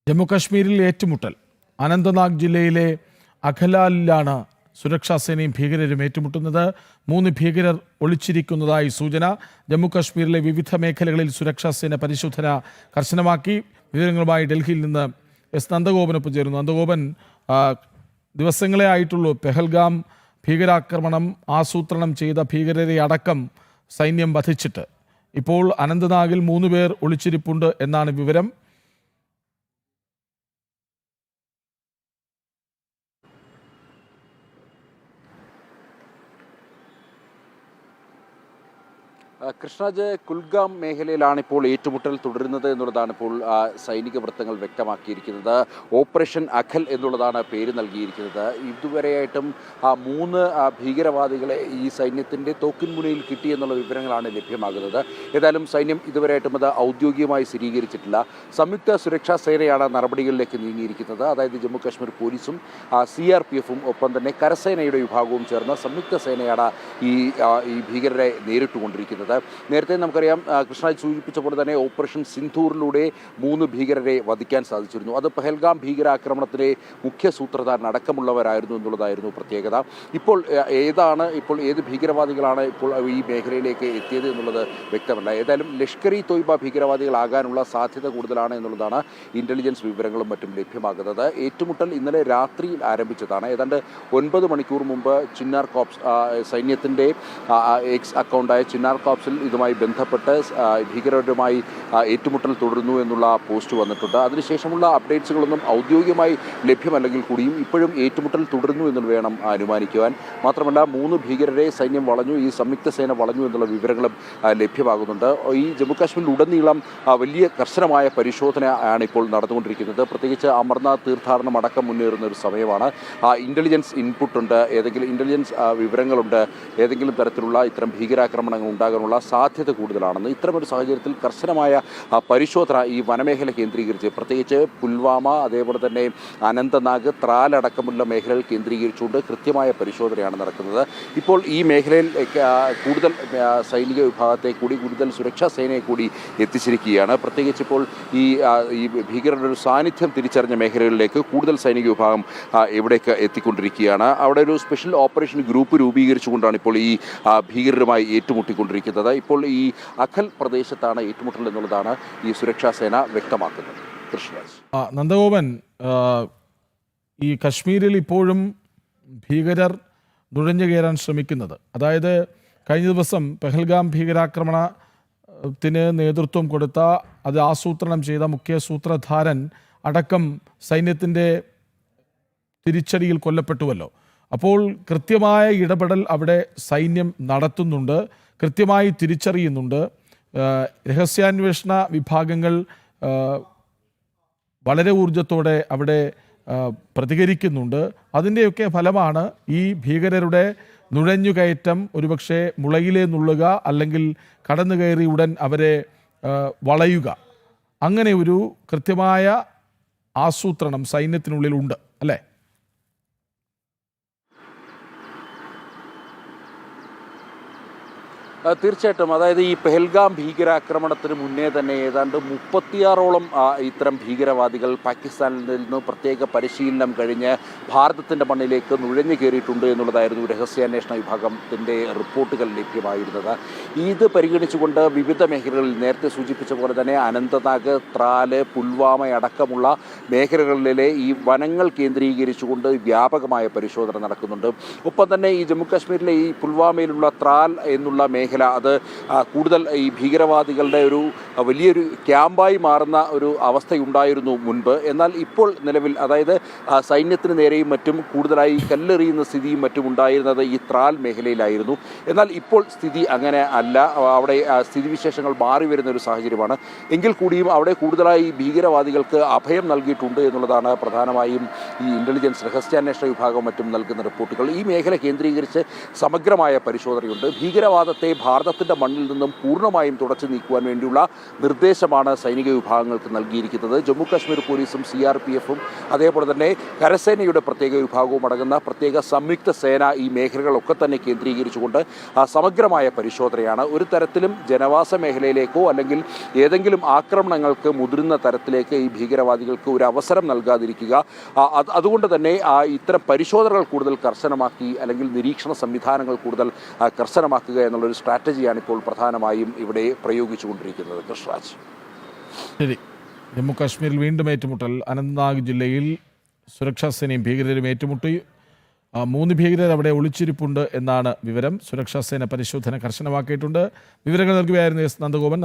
ജമ്മുകശ്മീരിൽ ഏറ്റുമുട്ടൽ. അനന്തനാഗ് ജില്ലയിലെ അഖലാലിലാണ് സുരക്ഷാ സേനയും ഭീകരരും ഏറ്റുമുട്ടുന്നത്. 3 ഭീകരർ ഒളിച്ചിരിക്കുന്നതായി സൂചന. ജമ്മുകശ്മീരിലെ വിവിധ മേഖലകളിൽ സുരക്ഷാ സേന പരിശോധന കർശനമാക്കി. വിവരങ്ങളുമായി ഡൽഹിയിൽ നിന്ന് എസ് നന്ദഗോപനൊപ്പം ചേരുന്നു. നന്ദഗോപൻ, ദിവസങ്ങളെ ആയിട്ടുള്ളൂ പെഹൽഗാം ഭീകരാക്രമണം ആസൂത്രണം ചെയ്ത ഭീകരരെ അടക്കം സൈന്യം വധിച്ചിട്ട്. ഇപ്പോൾ അനന്തനാഗിൽ 3 പേർ ഒളിച്ചിരിപ്പുണ്ട് എന്നാണ് വിവരം. കൃഷ്ണജ്, കുൽഗാം മേഖലയിലാണ് ഇപ്പോൾ ഏറ്റുമുട്ടൽ തുടരുന്നത് എന്നുള്ളതാണ് ഇപ്പോൾ സൈനിക വൃത്തങ്ങൾ വ്യക്തമാക്കിയിരിക്കുന്നത്. ഓപ്പറേഷൻ അഖൽ എന്നുള്ളതാണ് പേര് നൽകിയിരിക്കുന്നത്. ഇതുവരെയായിട്ടും 3 ഭീകരവാദികളെ ഈ സൈന്യത്തിൻ്റെ തോക്കിൻ മുനയിൽ കിട്ടിയെന്നുള്ള വിവരങ്ങളാണ് ലഭ്യമാകുന്നത്. ഏതായാലും സൈന്യം ഇതുവരെയായിട്ടും അത് ഔദ്യോഗികമായി സ്ഥിരീകരിച്ചിട്ടില്ല. സംയുക്ത സുരക്ഷാ സേനയാണ് നടപടികളിലേക്ക് നീങ്ങിയിരിക്കുന്നത്. അതായത് ജമ്മു കാശ്മീർ പോലീസും CRPFും ഒപ്പം തന്നെ കരസേനയുടെ വിഭാഗവും ചേർന്ന് സംയുക്ത സേനയാണ് ഈ ഭീകരരെ നേരിട്ടുകൊണ്ടിരിക്കുന്നത്. നേരത്തെ നമുക്കറിയാം, കൃഷ്ണ സൂചിപ്പിച്ച പോലെ തന്നെ ഓപ്പറേഷൻ സിന്ധൂറിലൂടെ 3 ഭീകരരെ വധിക്കാൻ സാധിച്ചിരുന്നു. അത് പെഹൽഗാം ഭീകരാക്രമണത്തിലെ മുഖ്യ സൂത്രധാരൻ അടക്കമുള്ളവരായിരുന്നു എന്നുള്ളതായിരുന്നു പ്രത്യേകത. ഇപ്പോൾ ഏത് ഭീകരവാദികളാണ് ഇപ്പോൾ ഈ മേഖലയിലേക്ക് എത്തിയത് എന്നുള്ളത് വ്യക്തമല്ല. ഏതായാലും ലഷ്കർ-ഇ തോയ്ബ ഭീകരവാദികളാകാനുള്ള സാധ്യത കൂടുതലാണ് എന്നുള്ളതാണ് ഇന്റലിജൻസ് വിവരങ്ങളും മറ്റും ലഭ്യമാകുന്നത്. ഏറ്റുമുട്ടൽ ഇന്നലെ രാത്രിയിൽ ആരംഭിച്ചതാണ്. ഏതാണ്ട് 9 മണിക്കൂർ മുമ്പ് ചിന്നാർ കോപ്സ് സൈന്യത്തിൻ്റെ എക്സ് അക്കൗണ്ടായ ചിന്നാർ കോപ്സിൽ ഇതുമായി ബന്ധപ്പെട്ട് ഭീകരരുമായി ഏറ്റുമുട്ടൽ തുടരുന്നു എന്നുള്ള പോസ്റ്റ് വന്നിട്ടുണ്ട്. അതിനുശേഷമുള്ള അപ്ഡേറ്റ്സുകളൊന്നും ഔദ്യോഗികമായി ലഭ്യമല്ലെങ്കിൽ കൂടിയും ഇപ്പോഴും ഏറ്റുമുട്ടൽ തുടരുന്നു എന്ന് വേണം അനുമാനിക്കുവാൻ. മാത്രമല്ല 3 ഭീകരരെ സൈന്യം വളഞ്ഞു, ഈ സംയുക്ത സേന വളഞ്ഞു എന്നുള്ള വിവരങ്ങളും ലഭ്യമാകുന്നുണ്ട്. ഈ ജമ്മുകാശ്മീരിലുടനീളം വലിയ കർശനമായ പരിശോധന ആണ് ഇപ്പോൾ നടന്നുകൊണ്ടിരിക്കുന്നത്. പ്രത്യേകിച്ച് അമർനാഥ് തീർത്ഥാടനം അടക്കം മുന്നേറുന്ന ഒരു സമയമാണ്. ഇന്റലിജൻസ് ഇൻപുട്ടുണ്ട്, ഏതെങ്കിലും ഇന്റലിജൻസ് വിവരങ്ങളുണ്ട്, ഏതെങ്കിലും തരത്തിലുള്ള ഇത്തരം ഭീകരാക്രമണങ്ങൾ ഉണ്ടാകാനുള്ള സാധ്യത കൂടുതലാണെന്ന്. ഇത്തരമൊരു സാഹചര്യത്തിൽ കർശനമായ പരിശോധന ഈ വനമേഖല കേന്ദ്രീകരിച്ച്, പ്രത്യേകിച്ച് പുൽവാമ, അതേപോലെ തന്നെ അനന്തനാഗ്, ത്രാൽ അടക്കമുള്ള മേഖലകൾ കേന്ദ്രീകരിച്ചുകൊണ്ട് കൃത്യമായ പരിശോധനയാണ് നടക്കുന്നത്. ഇപ്പോൾ ഈ മേഖലയിൽ കൂടുതൽ സൈനിക വിഭാഗത്തെ കൂടി, കൂടുതൽ സുരക്ഷാ സേനയെ കൂടി എത്തിച്ചിരിക്കുകയാണ്. പ്രത്യേകിച്ച് ഇപ്പോൾ ഈ ഭീകരരുടെ ഒരു സാന്നിധ്യം തിരിച്ചറിഞ്ഞ മേഖലകളിലേക്ക് കൂടുതൽ സൈനിക വിഭാഗം ഇവിടേക്ക് എത്തിക്കൊണ്ടിരിക്കുകയാണ്. അവിടെ ഒരു സ്പെഷ്യൽ ഓപ്പറേഷൻ ഗ്രൂപ്പ് രൂപീകരിച്ചുകൊണ്ടാണ് ഇപ്പോൾ ഈ ഭീകരരുമായി ഏറ്റുമുട്ടിക്കൊണ്ടിരിക്കുന്നത്. ഇപ്പോൾ ഈ അഖൽ പ്രദേശത്താണ് ഏറ്റുമുട്ടൽ എന്നുള്ളതാണ് ഈ സുരക്ഷാ സേന വ്യക്തമാക്കുന്നത്. കൃഷ്ണരാജ്. നന്ദഗോപൻ, ഈ കശ്മീരിൽ ഇപ്പോഴും ഭീകരർ നുഴഞ്ഞു കയറാൻ ശ്രമിക്കുന്നത്, അതായത് കഴിഞ്ഞ ദിവസം പെഹൽഗാം ഭീകരാക്രമണത്തിന് നേതൃത്വം കൊടുത്ത, അത് ആസൂത്രണം ചെയ്ത മുഖ്യ സൂത്രധാരൻ അടക്കം സൈന്യത്തിൻ്റെ തിരിച്ചടിയിൽ കൊല്ലപ്പെട്ടുവല്ലോ. അപ്പോൾ കൃത്യമായ ഇടപെടൽ അവിടെ സൈന്യം നടത്തുന്നുണ്ട്, കൃത്യമായി തിരിച്ചറിയുന്നുണ്ട്. രഹസ്യാന്വേഷണ വിഭാഗങ്ങൾ വളരെ ഊർജത്തോടെ അവിടെ പ്രതികരിക്കുന്നുണ്ട്. അതിൻ്റെയൊക്കെ ഫലമാണ് ഈ ഭീകരരുടെ നുഴഞ്ഞുകയറ്റം ഒരുപക്ഷെ മുളയിലേ നുള്ളുക, അല്ലെങ്കിൽ കടന്നു കയറി ഉടൻ അവരെ വളയുക. അങ്ങനെ ഒരു കൃത്യമായ ആസൂത്രണം സൈന്യത്തിനുള്ളിലുണ്ട്, അല്ലേ? തീർച്ചയായിട്ടും. അതായത് ഈ പെഹൽഗാം ഭീകരാക്രമണത്തിന് മുന്നേ തന്നെ ഏതാണ്ട് 36ഓളം ഇത്തരം ഭീകരവാദികൾ പാകിസ്ഥാനിൽ നിന്ന് പ്രത്യേക പരിശീലനം കഴിഞ്ഞ് ഭാരതത്തിൻ്റെ മണ്ണിലേക്ക് നുഴഞ്ഞു കയറിയിട്ടുണ്ട് എന്നുള്ളതായിരുന്നു രഹസ്യാന്വേഷണ വിഭാഗത്തിൻ്റെ റിപ്പോർട്ടുകൾ ലഭ്യമായിരുന്നത്. ഇത് പരിഗണിച്ചുകൊണ്ട് വിവിധ മേഖലകളിൽ നേരത്തെ സൂചിപ്പിച്ച പോലെ തന്നെ അനന്തനാഗ്, ത്രാല്, പുൽവാമ അടക്കമുള്ള മേഖലകളിലെ ഈ വനങ്ങൾ കേന്ദ്രീകരിച്ചുകൊണ്ട് വ്യാപകമായ പരിശോധന നടക്കുന്നുണ്ട്. ഒപ്പം തന്നെ ഈ ജമ്മുകാശ്മീരിലെ ഈ പുൽവാമയിലുള്ള ത്രാൽ എന്നുള്ള മേഖല, അത് കൂടുതൽ ഈ ഭീകരവാദികളുടെ ഒരു വലിയൊരു ക്യാമ്പായി മാറുന്ന ഒരു അവസ്ഥയുണ്ടായിരുന്നു മുൻപ്. എന്നാൽ ഇപ്പോൾ നിലവിൽ, അതായത് സൈന്യത്തിന് നേരെയും മറ്റും കൂടുതലായി കല്ലെറിയുന്ന സ്ഥിതിയും മറ്റും ഉണ്ടായിരുന്നത് ഈ ത്രാൽ മേഖലയിലായിരുന്നു. എന്നാൽ ഇപ്പോൾ സ്ഥിതി അങ്ങനെ അല്ല. അവിടെ സ്ഥിതിവിശേഷങ്ങൾ മാറി വരുന്ന ഒരു സാഹചര്യമാണ്. എങ്കിൽ കൂടിയും അവിടെ കൂടുതലായി ഭീകരവാദികൾക്ക് അഭയം നൽകിയിട്ടുണ്ട് എന്നുള്ളതാണ് പ്രധാനമായും ഈ ഇന്റലിജൻസ് രഹസ്യാന്വേഷണ വിഭാഗം മറ്റും നൽകുന്ന റിപ്പോർട്ടുകൾ. ഈ മേഖല കേന്ദ്രീകരിച്ച് സമഗ്രമായ പരിശോധനയുണ്ട്. ഭീകരവാദത്തെ ഭാരതത്തിൻ്റെ മണ്ണിൽ നിന്നും പൂർണ്ണമായും തുടച്ചു നീക്കുവാൻ വേണ്ടിയുള്ള നിർദ്ദേശമാണ് സൈനിക വിഭാഗങ്ങൾക്ക് നൽകിയിരിക്കുന്നത്. ജമ്മു കാശ്മീർ പോലീസും CRPF-ഉം അതേപോലെ തന്നെ കരസേനയുടെ പ്രത്യേക വിഭാഗവും അടങ്ങുന്ന പ്രത്യേക സംയുക്ത സേന ഈ മേഖലകളൊക്കെ തന്നെ കേന്ദ്രീകരിച്ചുകൊണ്ട് സമഗ്രമായ പരിശോധനയാണ്. ഒരു തരത്തിലും ജനവാസ മേഖലയിലേക്കോ അല്ലെങ്കിൽ ഏതെങ്കിലും ആക്രമണങ്ങൾക്ക് മുതിരുന്ന തരത്തിലേക്ക് ഈ ഭീകരവാദികൾക്ക് ഒരു അവസരം നൽകാതിരിക്കുക. അതുകൊണ്ട് തന്നെ ഇത്തരം പരിശോധനകൾ കൂടുതൽ കർശനമാക്കി അല്ലെങ്കിൽ നിരീക്ഷണ സംവിധാനങ്ങൾ കൂടുതൽ കർശനമാക്കുക എന്നുള്ളൊരു സ്ട്രാറ്റജിയാണ് ഇപ്പോൾ പ്രധാനമായും ഇവിടെ പ്രയോഗിച്ചുകൊണ്ടിരിക്കുന്നത്. കൃഷ്ണരാജ്. ശരി. ജമ്മു കാശ്മീരിൽ വീണ്ടും ഏറ്റുമുട്ടൽ. അനന്ത്നാഗ് ജില്ലയിൽ സുരക്ഷാ സേനയും ഭീകരരും ഏറ്റുമുട്ടി. 3 ഭീകരർ അവിടെ ഒളിച്ചിരിപ്പുണ്ട് എന്നാണ് വിവരം. സുരക്ഷാ സേന പരിശോധന കർശനമാക്കിയിട്ടുണ്ട്. വിവരങ്ങൾ നൽകുകയായിരുന്നു S. നന്ദഗോപൻ.